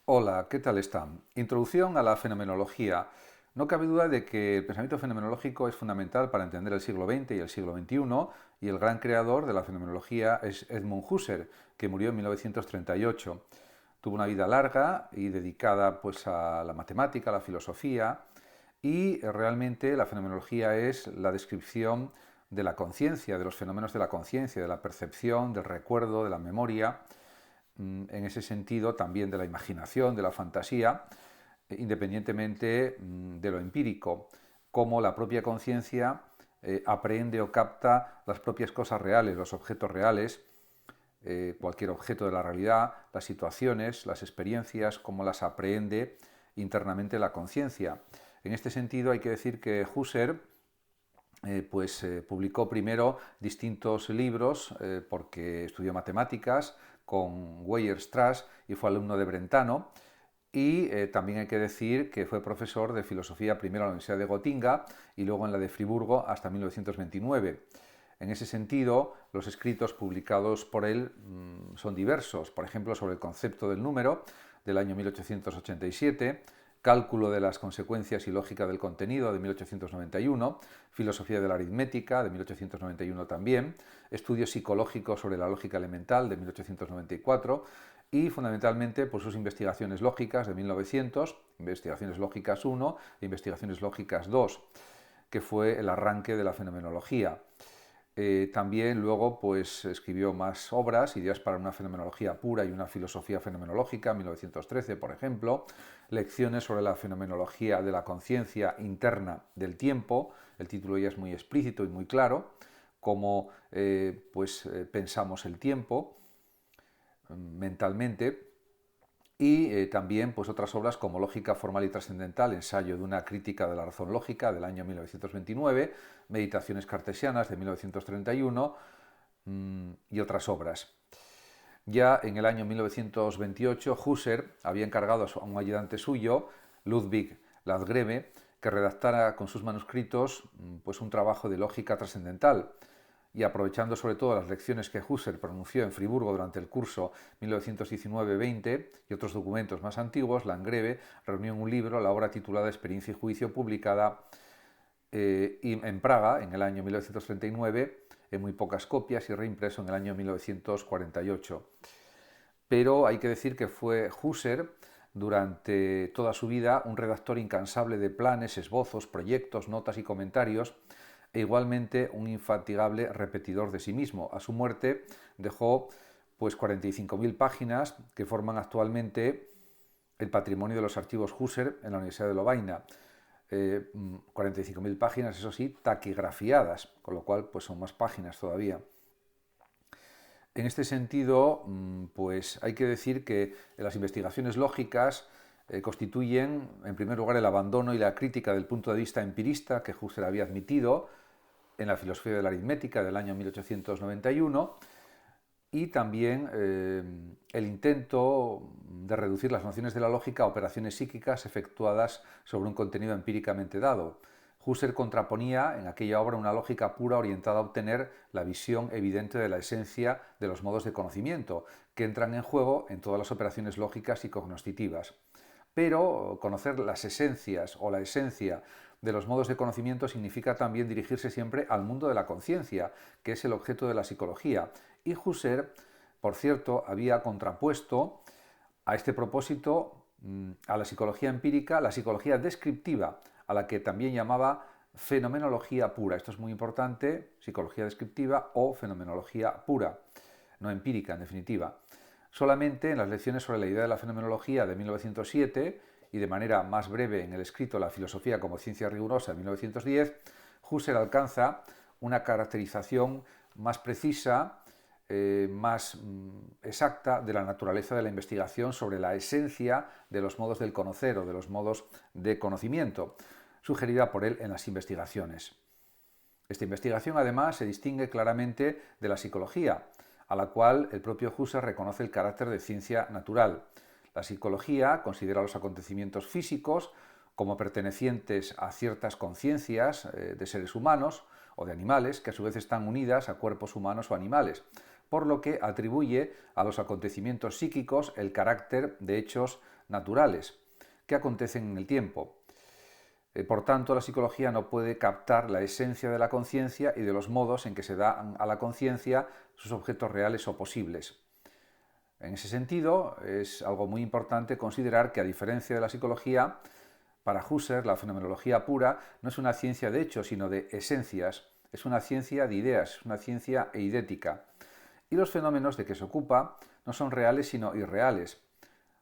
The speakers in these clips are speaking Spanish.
Hola, ¿qué tal están? Introducción a la fenomenología. No cabe duda de que el pensamiento fenomenológico es fundamental para entender el siglo XX y el siglo XXI, y el gran creador de la fenomenología es Edmund Husserl, que murió en 1938. Tuvo una vida larga y dedicada pues, a la matemática, a la filosofía, y realmente la fenomenología es la descripción de la conciencia, de los fenómenos de la conciencia, de la percepción, del recuerdo, de la memoria, en ese sentido también de la imaginación, de la fantasía, independientemente de lo empírico, cómo la propia conciencia aprehende o capta las propias cosas reales, los objetos reales, cualquier objeto de la realidad, las situaciones, las experiencias, cómo las aprehende internamente la conciencia. En este sentido hay que decir que Husserl publicó primero distintos libros porque estudió matemáticas con Weierstrass y fue alumno de Brentano. Y también hay que decir que fue profesor de filosofía primero en la Universidad de Gotinga y luego en la de Friburgo hasta 1929. En ese sentido, los escritos publicados por él son diversos, por ejemplo, sobre el concepto del número del año 1887, Cálculo de las consecuencias y lógica del contenido de 1891, Filosofía de la aritmética de 1891 también, Estudios psicológicos sobre la lógica elemental de 1894 y fundamentalmente por sus investigaciones lógicas de 1900, Investigaciones lógicas 1 e Investigaciones lógicas 2, que fue el arranque de la fenomenología. También luego pues, escribió más obras, Ideas para una fenomenología pura y una filosofía fenomenológica, 1913, por ejemplo, Lecciones sobre la fenomenología de la conciencia interna del tiempo, el título ya es muy explícito y muy claro, cómo pensamos el tiempo mentalmente, y también pues, otras obras como Lógica formal y trascendental, ensayo de una crítica de la razón lógica del año 1929, Meditaciones cartesianas de 1931 y otras obras. Ya en el año 1928 Husserl había encargado a un ayudante suyo, Ludwig Landgrave, que redactara con sus manuscritos pues, un trabajo de lógica trascendental, y aprovechando sobre todo las lecciones que Husserl pronunció en Friburgo durante el curso 1919-20 y otros documentos más antiguos, Landgrave reunió en un libro la obra titulada Experiencia y Juicio, publicada en Praga en el año 1939, en muy pocas copias y reimpreso en el año 1948. Pero hay que decir que fue Husserl durante toda su vida un redactor incansable de planes, esbozos, proyectos, notas y comentarios, e igualmente un infatigable repetidor de sí mismo. A su muerte dejó pues 45.000 páginas que forman actualmente el patrimonio de los archivos Husserl en la Universidad de Lovaina. 45.000 páginas, eso sí, taquigrafiadas, con lo cual pues son más páginas todavía. En este sentido, pues hay que decir que las investigaciones lógicas constituyen, en primer lugar, el abandono y la crítica del punto de vista empirista que Husserl había admitido en la filosofía de la aritmética del año 1891, y también el intento de reducir las nociones de la lógica a operaciones psíquicas efectuadas sobre un contenido empíricamente dado. Husserl contraponía en aquella obra una lógica pura orientada a obtener la visión evidente de la esencia de los modos de conocimiento, que entran en juego en todas las operaciones lógicas y cognoscitivas. Pero conocer las esencias o la esencia de los modos de conocimiento significa también dirigirse siempre al mundo de la conciencia, que es el objeto de la psicología. Y Husserl, por cierto, había contrapuesto a este propósito a la psicología empírica, la psicología descriptiva, a la que también llamaba fenomenología pura. Esto es muy importante, psicología descriptiva o fenomenología pura, no empírica en definitiva. Solamente en las lecciones sobre la idea de la fenomenología de 1907 y de manera más breve en el escrito La filosofía como ciencia rigurosa de 1910, Husserl alcanza una caracterización más precisa, más exacta de la naturaleza de la investigación sobre la esencia de los modos del conocer o de los modos de conocimiento, sugerida por él en las investigaciones. Esta investigación, además, se distingue claramente de la psicología, a la cual el propio Husserl reconoce el carácter de ciencia natural. La psicología considera los acontecimientos físicos como pertenecientes a ciertas conciencias de seres humanos o de animales, que a su vez están unidas a cuerpos humanos o animales, por lo que atribuye a los acontecimientos psíquicos el carácter de hechos naturales que acontecen en el tiempo. Por tanto, la psicología no puede captar la esencia de la conciencia y de los modos en que se dan a la conciencia sus objetos reales o posibles. En ese sentido, es algo muy importante considerar que, a diferencia de la psicología, para Husserl la fenomenología pura no es una ciencia de hechos, sino de esencias, es una ciencia de ideas, es una ciencia eidética. Y los fenómenos de que se ocupa no son reales, sino irreales.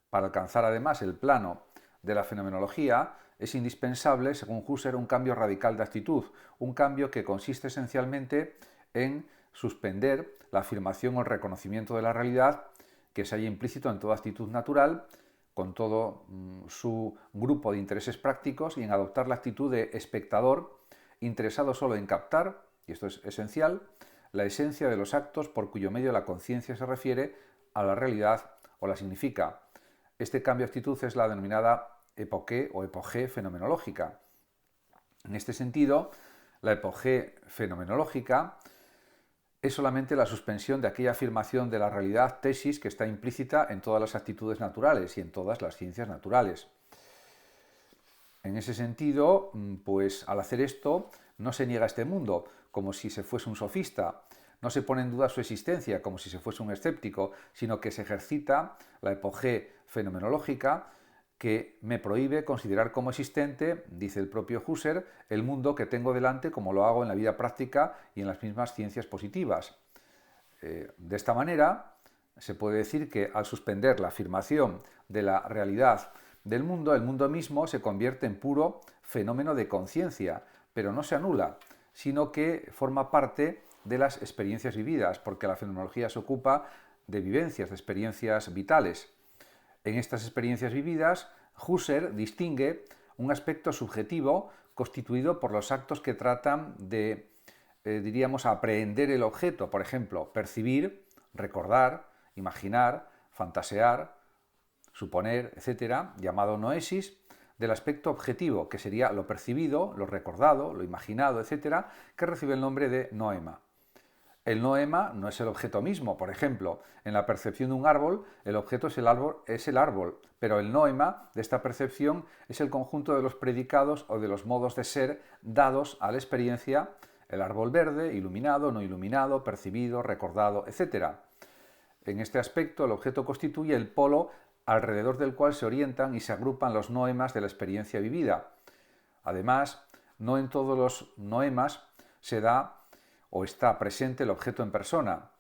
Para alcanzar además el plano de la fenomenología, es indispensable, según Husserl, un cambio radical de actitud, un cambio que consiste esencialmente en suspender la afirmación o el reconocimiento de la realidad que se halla implícito en toda actitud natural, con todo su grupo de intereses prácticos, y en adoptar la actitud de espectador interesado solo en captar, y esto es esencial, la esencia de los actos por cuyo medio la conciencia se refiere a la realidad o la significa. Este cambio de actitud es la denominada epoqué o epogé fenomenológica. En este sentido, la epogé fenomenológica es solamente la suspensión de aquella afirmación de la realidad, tesis, que está implícita en todas las actitudes naturales y en todas las ciencias naturales. En ese sentido, pues al hacer esto, no se niega este mundo como si se fuese un sofista, no se pone en duda su existencia como si se fuese un escéptico, sino que se ejercita la epogé fenomenológica, que me prohíbe considerar como existente, dice el propio Husserl, el mundo que tengo delante como lo hago en la vida práctica y en las mismas ciencias positivas. De esta manera, se puede decir que al suspender la afirmación de la realidad del mundo, el mundo mismo se convierte en puro fenómeno de conciencia, pero no se anula, sino que forma parte de las experiencias vividas, porque la fenomenología se ocupa de vivencias, de experiencias vitales. En estas experiencias vividas, Husserl distingue un aspecto subjetivo constituido por los actos que tratan de, aprehender el objeto, por ejemplo, percibir, recordar, imaginar, fantasear, suponer, etc., llamado noesis, del aspecto objetivo, que sería lo percibido, lo recordado, lo imaginado, etc., que recibe el nombre de noema. El noema no es el objeto mismo. Por ejemplo, en la percepción de un árbol, el objeto es el árbol, pero el noema de esta percepción es el conjunto de los predicados o de los modos de ser dados a la experiencia, el árbol verde, iluminado, no iluminado, percibido, recordado, etc. En este aspecto, el objeto constituye el polo alrededor del cual se orientan y se agrupan los noemas de la experiencia vivida. Además, no en todos los noemas se da o está presente el objeto en persona.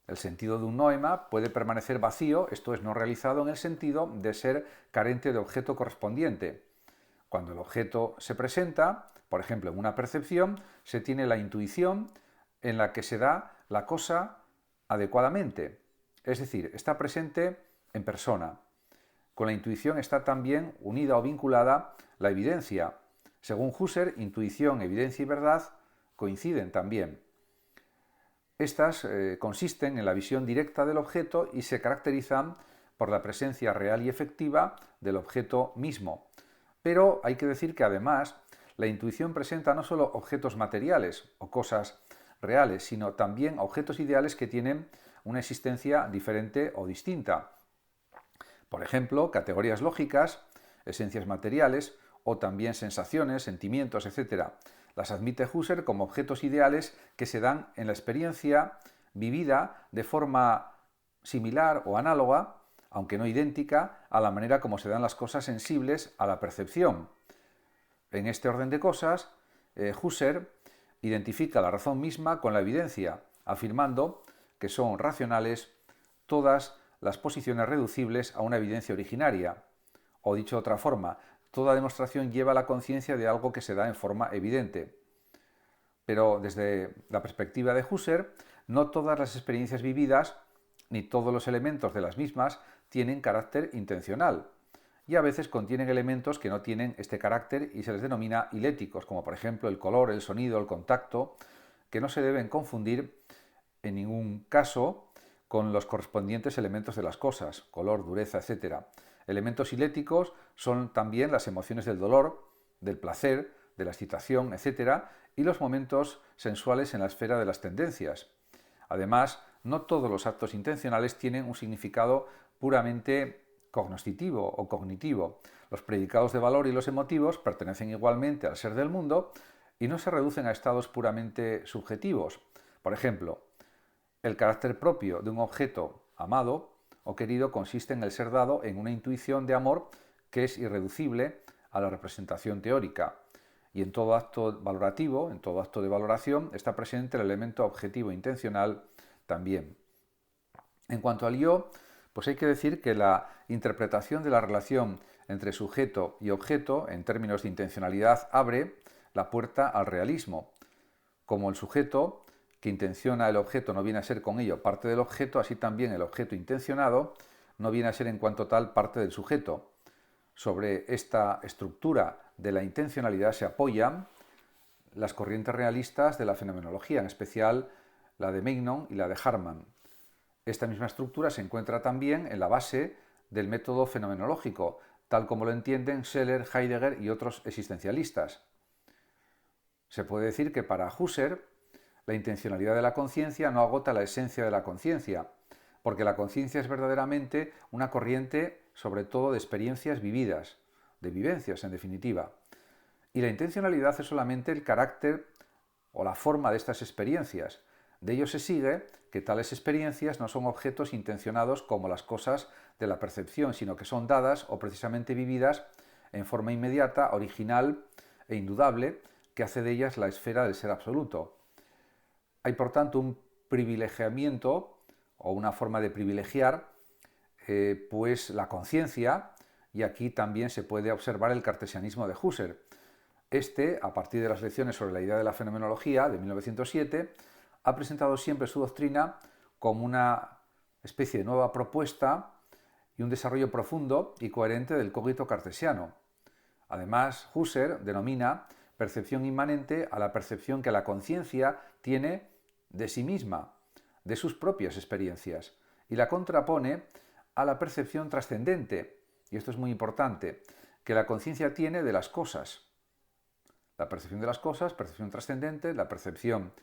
El sentido de un noema puede permanecer vacío, esto es, no realizado, en el sentido de ser carente de objeto correspondiente. Cuando el objeto se presenta, por ejemplo, en una percepción, se tiene la intuición en la que se da la cosa adecuadamente, es decir, está presente en persona. Con la intuición está también unida o vinculada la evidencia. Según Husserl, intuición, evidencia y verdad coinciden también. Estas consisten en la visión directa del objeto y se caracterizan por la presencia real y efectiva del objeto mismo. Pero hay que decir que además la intuición presenta no solo objetos materiales o cosas reales, sino también objetos ideales que tienen una existencia diferente o distinta. Por ejemplo, categorías lógicas, esencias materiales o también sensaciones, sentimientos, etc. Las admite Husserl como objetos ideales que se dan en la experiencia vivida de forma similar o análoga, aunque no idéntica, a la manera como se dan las cosas sensibles a la percepción. En este orden de cosas, Husserl identifica la razón misma con la evidencia, afirmando que son racionales todas las posiciones reducibles a una evidencia originaria. O dicho de otra forma, toda demostración lleva a la conciencia de algo que se da en forma evidente. Pero desde la perspectiva de Husserl, no todas las experiencias vividas ni todos los elementos de las mismas tienen carácter intencional, y a veces contienen elementos que no tienen este carácter y se les denomina iléticos, como por ejemplo el color, el sonido, el contacto, que no se deben confundir en ningún caso con los correspondientes elementos de las cosas, color, dureza, etc. Elementos iléticos son también las emociones del dolor, del placer, de la excitación, etc., y los momentos sensuales en la esfera de las tendencias. Además, no todos los actos intencionales tienen un significado puramente cognoscitivo o cognitivo. Los predicados de valor y los emotivos pertenecen igualmente al ser del mundo y no se reducen a estados puramente subjetivos. Por ejemplo, el carácter propio de un objeto amado o querido consiste en el ser dado en una intuición de amor que es irreducible a la representación teórica. Y en todo acto valorativo, en todo acto de valoración, está presente el elemento objetivo intencional también. En cuanto al yo, pues hay que decir que la interpretación de la relación entre sujeto y objeto en términos de intencionalidad abre la puerta al realismo. Como el sujeto que intenciona el objeto no viene a ser con ello parte del objeto, así también el objeto intencionado no viene a ser en cuanto tal parte del sujeto. Sobre esta estructura de la intencionalidad se apoyan las corrientes realistas de la fenomenología, en especial la de Mignon y la de Harman. Esta misma estructura se encuentra también en la base del método fenomenológico, tal como lo entienden Scheler, Heidegger y otros existencialistas. Se puede decir que para Husserl la intencionalidad de la conciencia no agota la esencia de la conciencia, porque la conciencia es verdaderamente una corriente sobre todo de experiencias vividas, de vivencias en definitiva. Y la intencionalidad es solamente el carácter o la forma de estas experiencias. De ello se sigue que tales experiencias no son objetos intencionados como las cosas de la percepción, sino que son dadas o precisamente vividas en forma inmediata, original e indudable, que hace de ellas la esfera del ser absoluto. Hay por tanto un privilegiamiento o una forma de privilegiar pues la conciencia, y aquí también se puede observar el cartesianismo de Husserl. Este, a partir de las lecciones sobre la idea de la fenomenología de 1907, ha presentado siempre su doctrina como una especie de nueva propuesta y un desarrollo profundo y coherente del cogito cartesiano. Además, Husserl denomina percepción inmanente a la percepción que la conciencia tiene de sí misma, de sus propias experiencias, y la contrapone a la percepción trascendente, y esto es muy importante, que la conciencia tiene de las cosas. La percepción de las cosas, percepción trascendente, la percepción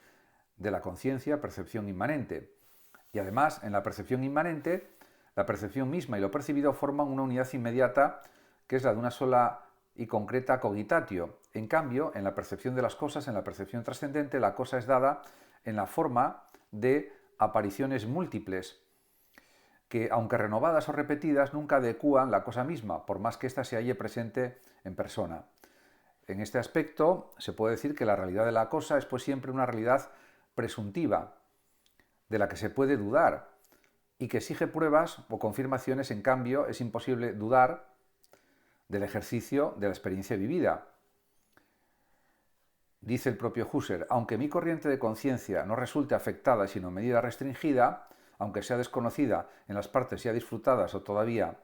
de la conciencia, percepción inmanente. Y además, en la percepción inmanente, la percepción misma y lo percibido forman una unidad inmediata que es la de una sola y concreta cogitatio. En cambio, en la percepción de las cosas, en la percepción trascendente, la cosa es dada en la forma de apariciones múltiples, que, aunque renovadas o repetidas, nunca adecúan la cosa misma, por más que ésta se halle presente en persona. En este aspecto, se puede decir que la realidad de la cosa es pues siempre una realidad presuntiva, de la que se puede dudar, y que exige pruebas o confirmaciones. En cambio, es imposible dudar del ejercicio de la experiencia vivida. Dice el propio Husserl, aunque mi corriente de conciencia no resulte afectada sino en medida restringida, aunque sea desconocida en las partes ya disfrutadas o todavía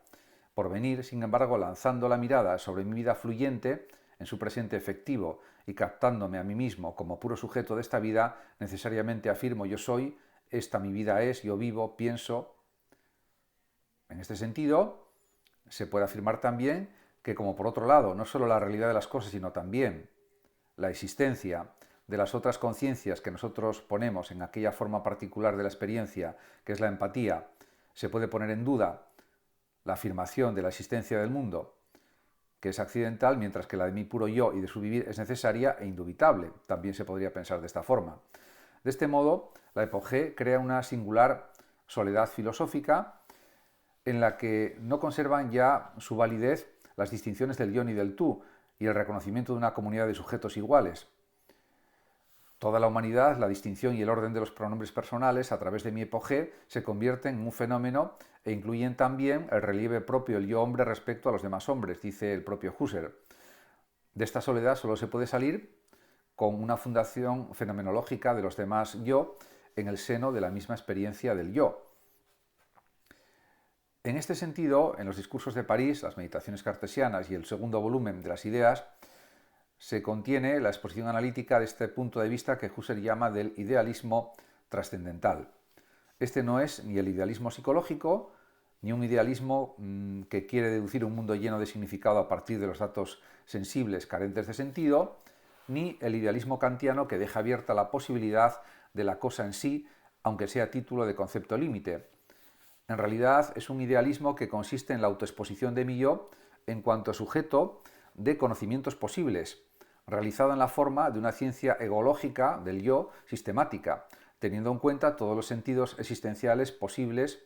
por venir, sin embargo, lanzando la mirada sobre mi vida fluyente, en su presente efectivo, y captándome a mí mismo como puro sujeto de esta vida, necesariamente afirmo yo soy, esta mi vida es, yo vivo, pienso. En este sentido, se puede afirmar también que, como por otro lado, no solo la realidad de las cosas, sino también la existencia de las otras conciencias que nosotros ponemos en aquella forma particular de la experiencia, que es la empatía, se puede poner en duda la afirmación de la existencia del mundo, que es accidental, mientras que la de mi puro yo y de su vivir es necesaria e indubitable. También se podría pensar de esta forma. De este modo, la epogé crea una singular soledad filosófica en la que no conservan ya su validez las distinciones del yo ni del tú y el reconocimiento de una comunidad de sujetos iguales. Toda la humanidad, la distinción y el orden de los pronombres personales a través de mi epogé se convierten en un fenómeno e incluyen también el relieve propio del yo hombre respecto a los demás hombres, dice el propio Husserl. De esta soledad solo se puede salir con una fundación fenomenológica de los demás yo en el seno de la misma experiencia del yo. En este sentido, en los discursos de París, las meditaciones cartesianas y el segundo volumen de las ideas, se contiene la exposición analítica de este punto de vista que Husserl llama del idealismo trascendental. Este no es ni el idealismo psicológico, ni un idealismo que quiere deducir un mundo lleno de significado a partir de los datos sensibles carentes de sentido, ni el idealismo kantiano que deja abierta la posibilidad de la cosa en sí, aunque sea a título de concepto límite. en realidad es un idealismo que consiste en la autoexposición de mi yo en cuanto a sujeto de conocimientos posibles, realizado en la forma de una ciencia egológica del yo sistemática, teniendo en cuenta todos los sentidos existenciales posibles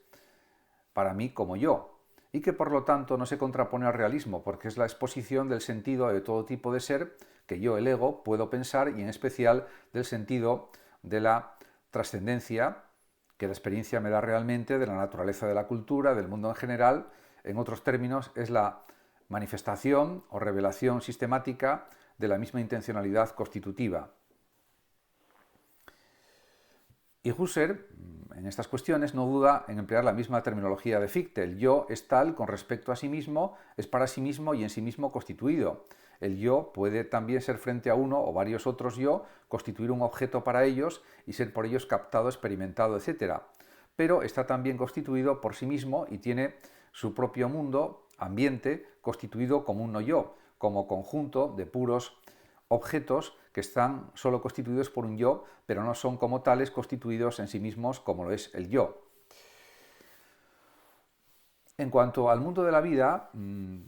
para mí como yo, y que por lo tanto no se contrapone al realismo, porque es la exposición del sentido de todo tipo de ser que yo, el ego, puedo pensar, y en especial del sentido de la trascendencia que la experiencia me da realmente, de la naturaleza de la cultura, del mundo en general. En otros términos, es la manifestación o revelación sistemática de la misma intencionalidad constitutiva. Y Husserl, en estas cuestiones, no duda en emplear la misma terminología de Fichte. El yo es tal con respecto a sí mismo, es para sí mismo y en sí mismo constituido. El yo puede también ser frente a uno o varios otros yo, constituir un objeto para ellos y ser por ellos captado, experimentado, etc. Pero está también constituido por sí mismo y tiene su propio mundo, ambiente, constituido como un no yo, como conjunto de puros objetos que están solo constituidos por un yo, pero no son como tales constituidos en sí mismos como lo es el yo. En cuanto al mundo de la vida,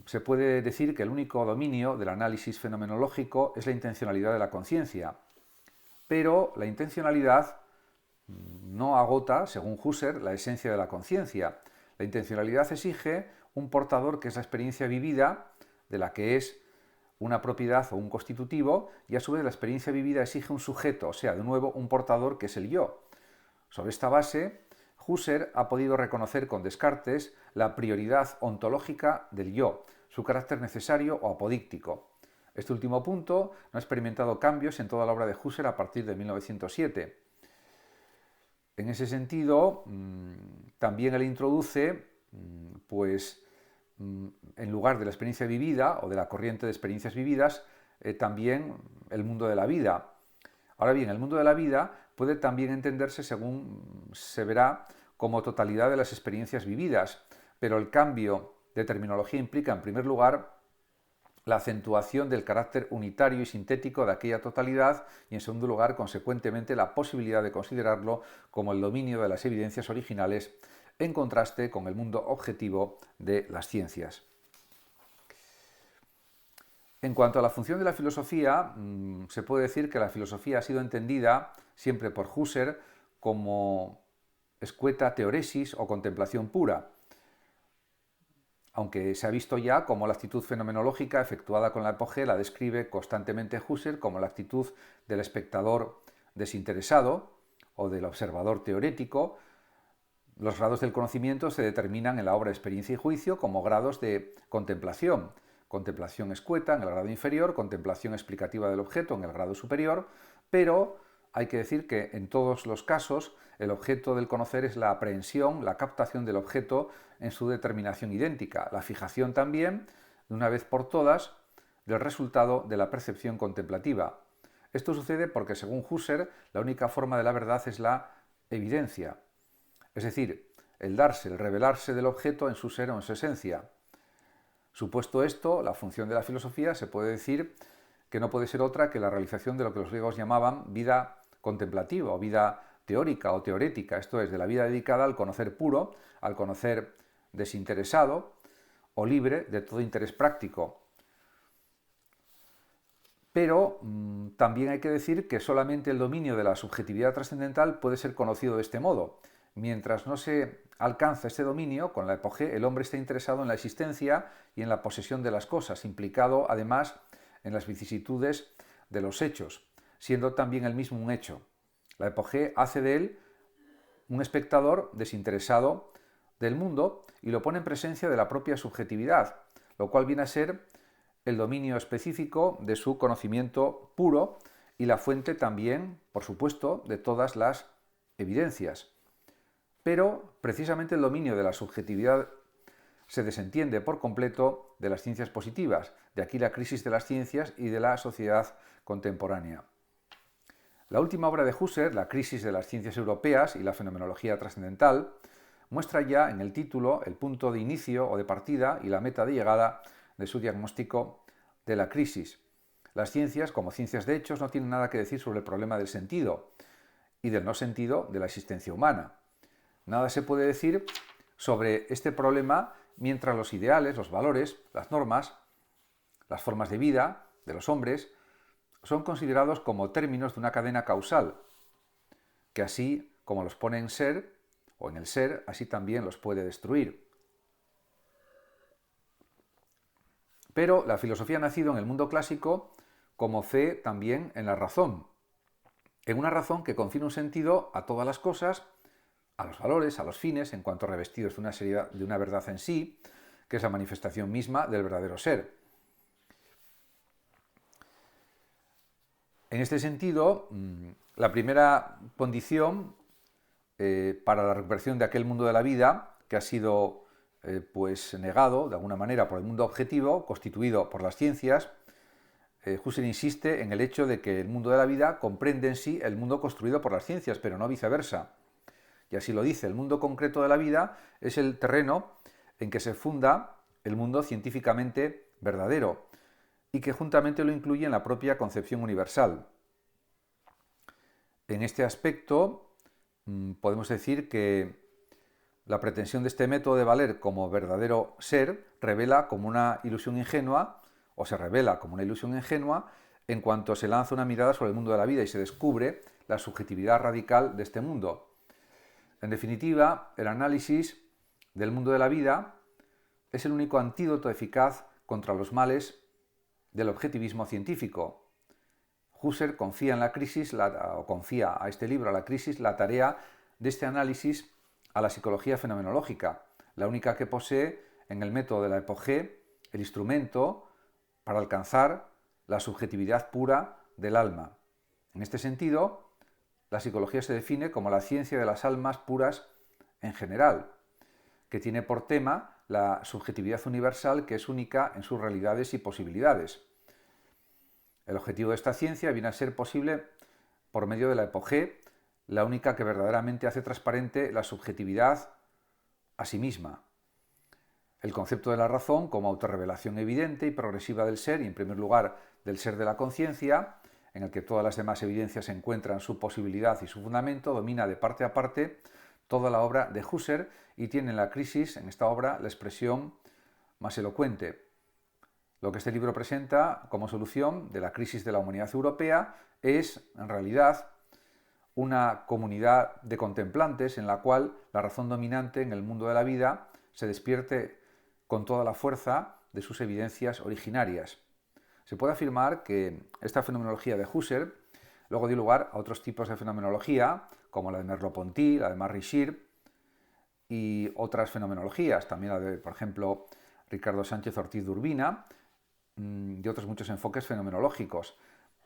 se puede decir que el único dominio del análisis fenomenológico es la intencionalidad de la conciencia, pero la intencionalidad no agota, según Husserl, la esencia de la conciencia. La intencionalidad exige un portador que es la experiencia vivida, de la que es una propiedad o un constitutivo, y a su vez la experiencia vivida exige un sujeto, o sea, de nuevo un portador que es el yo. Sobre esta base, Husserl ha podido reconocer con Descartes la prioridad ontológica del yo, su carácter necesario o apodíctico. Este último punto no ha experimentado cambios en toda la obra de Husserl a partir de 1907. En ese sentido, también él introduce, en lugar de la experiencia vivida o de la corriente de experiencias vividas, también el mundo de la vida. Ahora bien, el mundo de la vida puede también entenderse, según se verá, como totalidad de las experiencias vividas, pero el cambio de terminología implica, en primer lugar, la acentuación del carácter unitario y sintético de aquella totalidad y, en segundo lugar, consecuentemente, la posibilidad de considerarlo como el dominio de las evidencias originales en contraste con el mundo objetivo de las ciencias. En cuanto a la función de la filosofía, se puede decir que la filosofía ha sido entendida siempre por Husserl como escueta teoresis o contemplación pura, aunque se ha visto ya como la actitud fenomenológica efectuada con la epogea la describe constantemente Husserl como la actitud del espectador desinteresado o del observador teorético. Los grados del conocimiento se determinan en la obra Experiencia y Juicio como grados de contemplación. Contemplación escueta en el grado inferior, contemplación explicativa del objeto en el grado superior, pero hay que decir que en todos los casos el objeto del conocer es la aprehensión, la captación del objeto en su determinación idéntica, la fijación también, de una vez por todas, del resultado de la percepción contemplativa. Esto sucede porque, según Husserl, la única forma de la verdad es la evidencia, es decir, el darse, el revelarse del objeto en su ser o en su esencia. Supuesto esto, la función de la filosofía se puede decir que no puede ser otra que la realización de lo que los griegos llamaban vida contemplativa o vida teórica o teorética, esto es, de la vida dedicada al conocer puro, al conocer desinteresado o libre de todo interés práctico. Pero también hay que decir que solamente el dominio de la subjetividad trascendental puede ser conocido de este modo. Mientras no se alcanza este dominio, con la epogea el hombre está interesado en la existencia y en la posesión de las cosas, implicado además en las vicisitudes de los hechos, siendo también el mismo un hecho. La epogea hace de él un espectador desinteresado del mundo y lo pone en presencia de la propia subjetividad, lo cual viene a ser el dominio específico de su conocimiento puro y la fuente también, por supuesto, de todas las evidencias. Pero precisamente el dominio de la subjetividad se desentiende por completo de las ciencias positivas, de aquí la crisis de las ciencias y de la sociedad contemporánea. La última obra de Husserl, La crisis de las ciencias europeas y la fenomenología trascendental, muestra ya en el título el punto de inicio o de partida y la meta de llegada de su diagnóstico de la crisis. Las ciencias, como ciencias de hechos, no tienen nada que decir sobre el problema del sentido y del no sentido de la existencia humana. Nada se puede decir sobre este problema, mientras los ideales, los valores, las normas, las formas de vida de los hombres son considerados como términos de una cadena causal, que así como los pone en ser o en el ser, así también los puede destruir. Pero la filosofía ha nacido en el mundo clásico como fe también en la razón, en una razón que confiere un sentido a todas las cosas, a los valores, a los fines, en cuanto revestidos de una verdad en sí, que es la manifestación misma del verdadero ser. En este sentido, la primera condición para la recuperación de aquel mundo de la vida que ha sido pues negado de alguna manera por el mundo objetivo, constituido por las ciencias, Husserl insiste en el hecho de que el mundo de la vida comprende en sí el mundo construido por las ciencias, pero no viceversa. Y así lo dice, el mundo concreto de la vida es el terreno en que se funda el mundo científicamente verdadero y que juntamente lo incluye en la propia concepción universal. En este aspecto, podemos decir que la pretensión de este método de valer como verdadero ser revela como una ilusión ingenua, o se revela como una ilusión ingenua, en cuanto se lanza una mirada sobre el mundo de la vida y se descubre la subjetividad radical de este mundo. En definitiva, el análisis del mundo de la vida es el único antídoto eficaz contra los males del objetivismo científico. Husserl confía confía a este libro, a la crisis, la tarea de este análisis a la psicología fenomenológica, la única que posee en el método de la epogé el instrumento para alcanzar la subjetividad pura del alma. En este sentido, la psicología se define como la ciencia de las almas puras en general, que tiene por tema la subjetividad universal que es única en sus realidades y posibilidades. El objetivo de esta ciencia viene a ser posible por medio de la epogé, la única que verdaderamente hace transparente la subjetividad a sí misma. El concepto de la razón como autorrevelación evidente y progresiva del ser, y en primer lugar del ser de la conciencia, en el que todas las demás evidencias encuentran su posibilidad y su fundamento, domina de parte a parte toda la obra de Husserl y tiene en la crisis, en esta obra, la expresión más elocuente. Lo que este libro presenta como solución de la crisis de la humanidad europea es, en realidad, una comunidad de contemplantes en la cual la razón dominante en el mundo de la vida se despierte con toda la fuerza de sus evidencias originarias. Se puede afirmar que esta fenomenología de Husserl luego dio lugar a otros tipos de fenomenología, como la de Merleau-Ponty, la de Marie Schir y otras fenomenologías, también la de, por ejemplo, Ricardo Sánchez Ortiz de Urbina, y otros muchos enfoques fenomenológicos.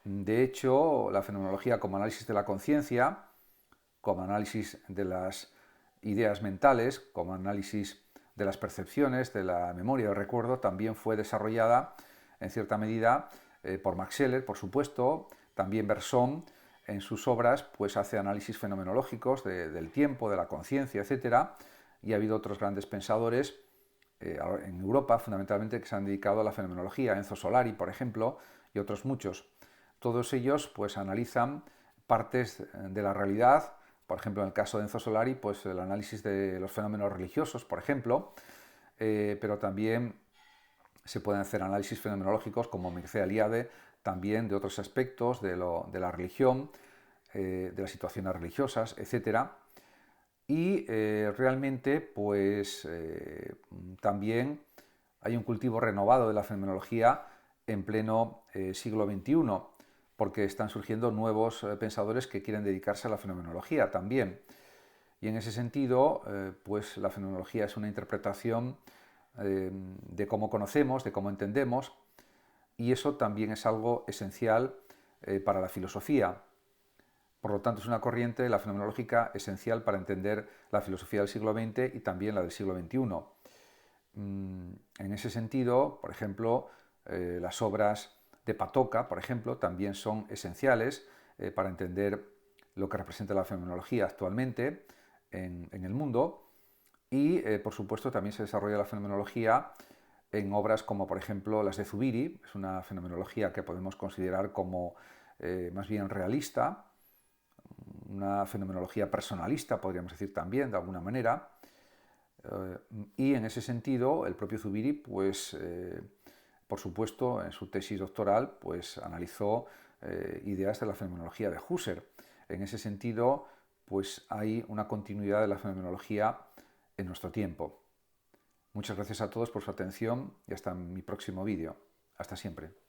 De hecho, la fenomenología como análisis de la conciencia, como análisis de las ideas mentales, como análisis de las percepciones, de la memoria, del recuerdo, también fue desarrollada en cierta medida por Max Scheler, por supuesto. También Bergson en sus obras pues hace análisis fenomenológicos del tiempo, de la conciencia, etc. Y ha habido otros grandes pensadores en Europa, fundamentalmente, que se han dedicado a la fenomenología, Enzo Solari, por ejemplo, y otros muchos. Todos ellos pues analizan partes de la realidad, por ejemplo, en el caso de Enzo Solari, pues el análisis de los fenómenos religiosos, por ejemplo, pero también se pueden hacer análisis fenomenológicos como Mircea Eliade, también de otros aspectos de la religión, de las situaciones religiosas, etc. Y realmente, pues también hay un cultivo renovado de la fenomenología en pleno siglo XXI, porque están surgiendo nuevos pensadores que quieren dedicarse a la fenomenología también. Y en ese sentido, pues la fenomenología es una interpretación de cómo conocemos, de cómo entendemos, y eso también es algo esencial para la filosofía. Por lo tanto, es una corriente, la fenomenológica, esencial para entender la filosofía del siglo XX y también la del siglo XXI. En ese sentido, por ejemplo, las obras de Patočka, por ejemplo, también son esenciales para entender lo que representa la fenomenología actualmente en el mundo. Y, por supuesto, también se desarrolla la fenomenología en obras como, por ejemplo, las de Zubiri. Es una fenomenología que podemos considerar como más bien realista, una fenomenología personalista, podríamos decir también, de alguna manera. Y en ese sentido, el propio Zubiri, pues, por supuesto, en su tesis doctoral, pues, analizó ideas de la fenomenología de Husserl. En ese sentido, pues, hay una continuidad de la fenomenología en nuestro tiempo. Muchas gracias a todos por su atención y hasta mi próximo vídeo. Hasta siempre.